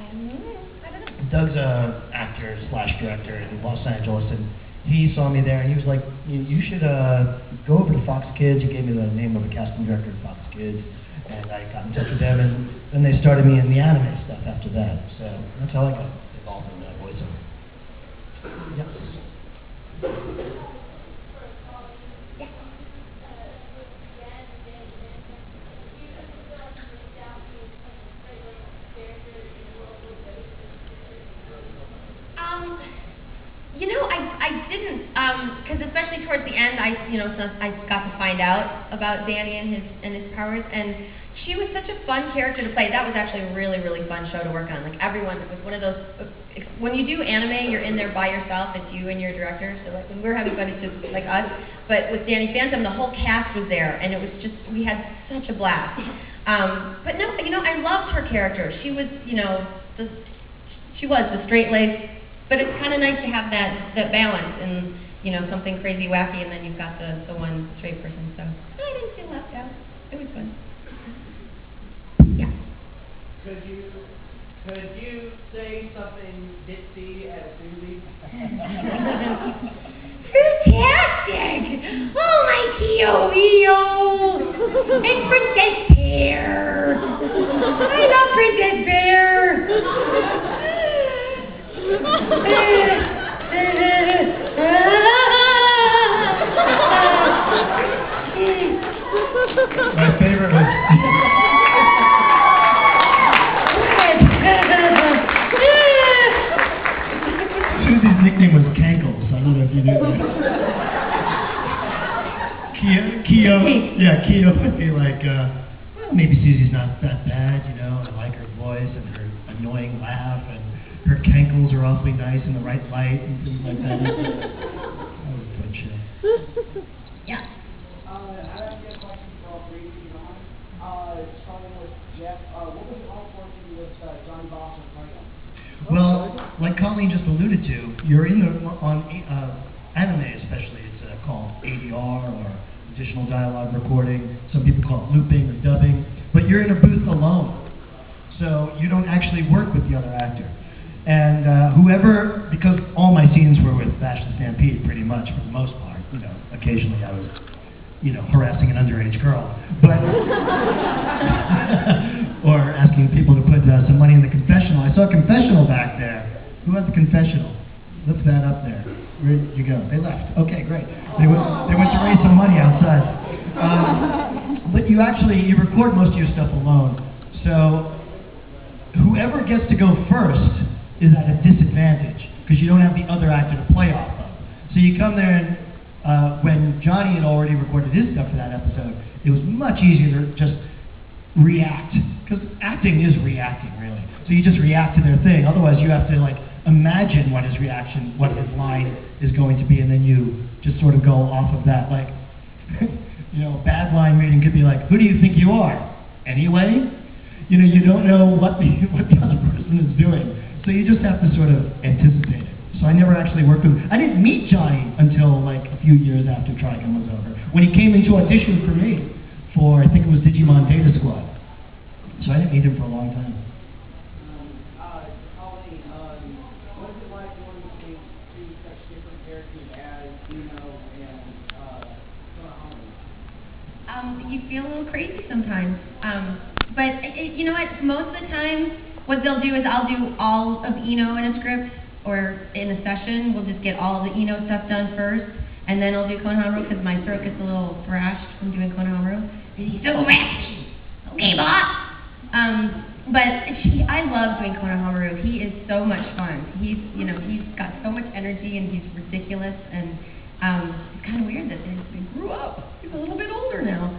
I don't know. Doug's a actor / director in Los Angeles, and he saw me there, and he was like, you should go over to Fox Kids. He gave me the name of a casting director at Fox Kids, and I got in touch with them, and then they started me in the anime stuff after that. So that's how I got involved in voiceover. Yes. You know, I didn't, because especially towards the end, I got to find out about Danny and his powers, and she was such a fun character to play. That was actually a really, really fun show to work on. Like, everyone, it was one of those, when you do anime, you're in there by yourself. It's you and your director, so like when we're having fun, it's just like us. But with Danny Phantom, the whole cast was there, and it was just, we had such a blast. But no, you know, I loved her character. She was, she was the straight-laced. But it's kind of nice to have that balance and, something crazy wacky, and then you've got the one straight person. So I didn't feel left out. It was fun. Yeah. Could you say something ditzy as Susie? Fantastic! Oh, my Kio-Eo! And Princess Pear! I love Princess Pear! My favorite was Susie's nickname was Cankles. I don't know if you knew that. Keo would be like, well, maybe Susie's not that bad, I like her voice and her annoying laugh, and her cankles are awfully nice in the right light and things like that. That was a fun show. Yeah. I have a question for all three of you on. Starting with Jeff, what was it like working with Johnny Boss and Frank? Well, like Colleen just alluded to, you're in on anime especially, it's called ADR or additional dialogue recording. Some people call it looping or dubbing, but you're in a booth alone. So you don't actually work with the other actor. And because all my scenes were with Bash the Stampede pretty much for the most part, occasionally I was, harassing an underage girl, but, or asking people to put some money in the confessional. I saw a confessional back there. Who had the confessional? Lift that up there. Where did you go? They left. Okay, great. They went to raise some money outside. But you record most of your stuff alone. So whoever gets to go first is at a disadvantage because you don't have the other actor to play off of. So you come there and when Johnny had already recorded his stuff for that episode, it was much easier to just react, because acting is reacting, really. So you just react to their thing. Otherwise, you have to imagine what his reaction, what his line is going to be, and then you just sort of go off of that. Like, a bad line reading could be like, "Who do you think you are? Anyway?" You don't know what the other person is doing, so you just have to sort of anticipate it. So I never actually worked with him. I didn't meet Johnny until a few years after Trigun was over, when he came into audition for me for, I think it was Digimon Data Squad. So I didn't meet him for a long time. Colleen, what is it like going between two such different characters as and Konohamaru? You feel a little crazy sometimes. But you know what? Most of the time, what they'll do is I'll do all of Eno in a script, or in a session, we'll just get all of the Eno stuff done first, and then I'll do Konohamaru, because my throat gets a little thrashed from doing Konohamaru. He's so raspy. Okay, boss. But I love doing Konohamaru. He is so much fun. He's got so much energy, and he's ridiculous, and it's kind of weird that they grew up. He's a little bit older now.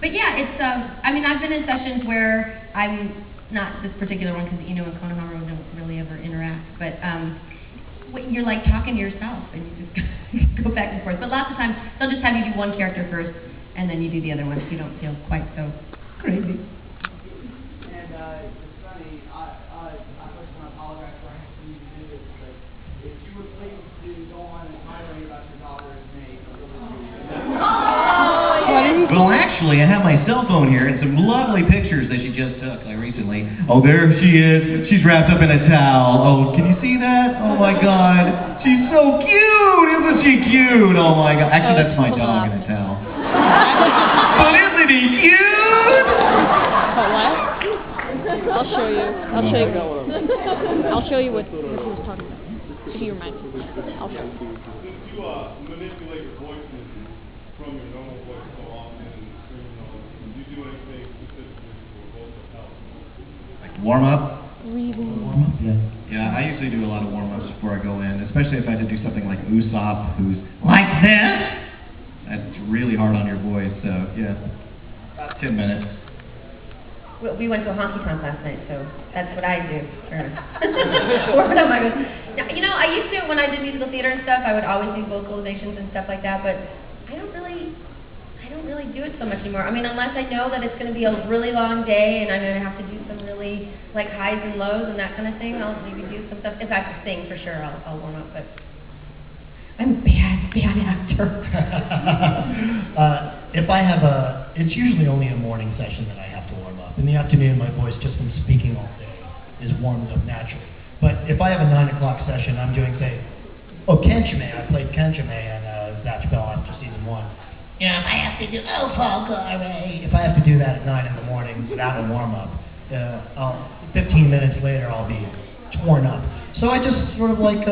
But yeah, it's, I've been in sessions where I'm, not this particular one, because Eno and Konohamaru don't really ever interact, but you're like talking to yourself, and you just go back and forth. But lots of times, they'll just have you do one character first, and then you do the other one, so you don't feel quite so crazy. And it's funny, I first want to apologize for asking you to do this, but if you were pleased to go on and tirade about your daughter's name, what would you do? Well, actually, actually, I have my cell phone here and some lovely pictures that she just took recently. Oh, there she is. She's wrapped up in a towel. Oh, can you see that? Oh my God. She's so cute. Isn't she cute? Oh my God. Actually, that's my dog in a towel. But isn't he cute? What? I'll show you. I'll show you what he was talking about. If you remind me. I'll show you. You manipulate your voices from your normal voice so often and screaming all this. Do you do anything specifically for vocal health? Like warm up? Warm up, yeah. Yeah, I usually do a lot of warm-ups before I go in, especially if I had to do something like Usopp, who's like this. That's really hard on your voice, so yeah, about 10 minutes. We went to a honky tonk last night, so that's what I do. Warming up my voice. You know, I used to, when I did musical theater and stuff, I would always do vocalizations and stuff like that, but I don't really do it so much anymore. I mean, unless I know that it's going to be a really long day and I'm going to have to do some really, like, highs and lows and that kind of thing, I'll maybe do some stuff. If I have to sing, for sure, I'll warm up, but I'm a bad actor. If I have it's usually only a morning session that I have to warm up. In the afternoon, my voice, just from speaking all day, is warmed up naturally. But if I have a 9 o'clock session, I'm doing, say, Kenchime. I played Kenchime and Zatch Bell after season 1. You know, if I have to do, if I have to do that at 9 in the morning without a warm-up, 15 minutes later, I'll be torn up. So I just sort of like,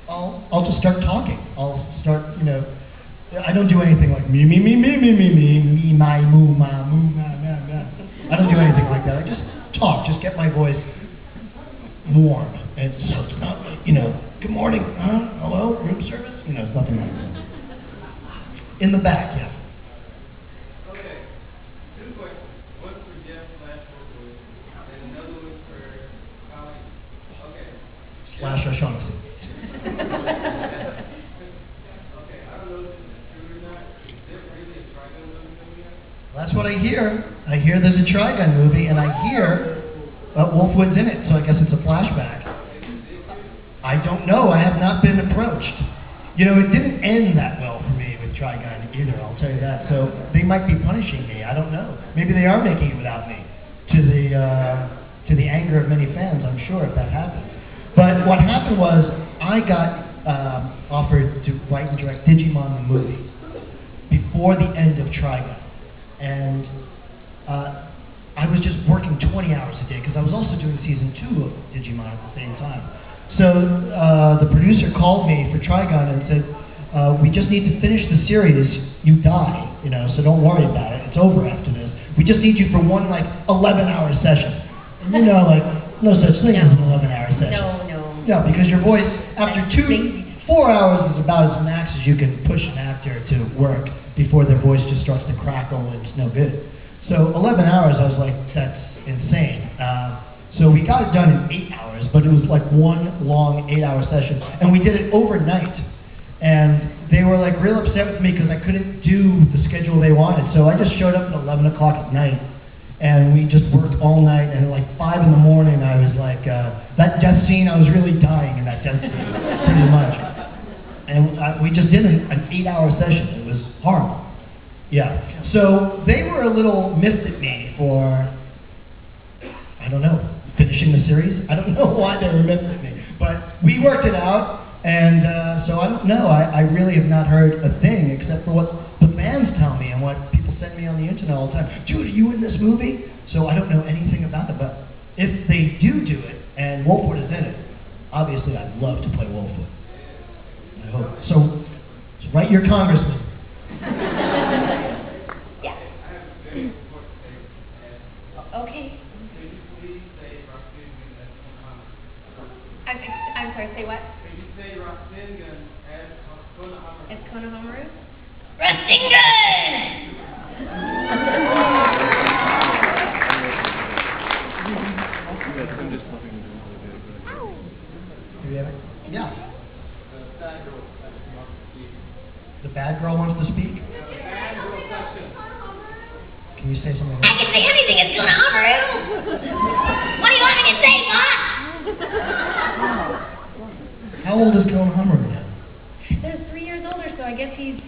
I'll just start talking. I'll start, you know, I don't do anything like me, my, moo, ma, moo, ma, ma, ma. I don't do anything like that. I just talk, just get my voice warm. And so it's not like, you know, good morning, hello, room service? You know, it's nothing like that. In the back, yeah. Okay, 2 questions. One for Jeff /Wolfwood, and another one for Colin. Okay. /O'Shaughnessy. Okay, I don't know if this is true or not. Is there really a Trigun movie coming out? That's what I hear. I hear there's a Trigun movie, and I hear Wolfwood's in it, so I guess it's a flashback. I don't know. I have not been approached. You know, it didn't end that well for me with Trigun either, I'll tell you that. So they might be punishing me. I don't know. Maybe they are making it without me, to the anger of many fans, I'm sure, if that happens. But what happened was I got offered to write and direct Digimon the movie before the end of Trigun. And I was just working 20 hours a day because I was also doing season 2 of Digimon at the same time. So the producer called me for Trigun and said, we just need to finish the series. You die, you know, so don't worry about it. It's over after this. We just need you for one, like, 11-hour session. And you know, like, no such thing as an 11-hour session. No, because your voice, after 4 hours is about as max as you can push an actor to work before their voice just starts to crackle and it's no good. So 11 hours, I was like, that's insane. So we got it done in 8 hours, but it was like one long 8-hour session. And we did it overnight. And they were like real upset with me because I couldn't do the schedule they wanted. So I just showed up at 11 o'clock at night. And we just worked all night, and at like 5 in the morning, I was like, that death scene, I was really dying in that death scene, pretty much. And we just did an 8-hour session. It was horrible. Yeah. So they were a little miffed at me for, I don't know, finishing the series. I don't know why they were miffed at me. But we worked it out, and so I don't know. I really have not heard a thing except for what the fans tell me and what people send me on the internet all the time. Dude, are you in this movie? So I don't know anything about it, but if they do it, and Wolfwood is in it, obviously I'd love to play Wolfwood. I hope. So write your congressman. Yeah. Okay. I'm sorry, say what? Can you say Rasengan as Konohamaru? As Konohamaru? Rasengan! Yeah. The bad girl wants to speak? Can you say something else? I can say anything, it's Konohamaru! What do you want me to say, boss? How old is Konohamaru now? They're 3 years older, so I guess he's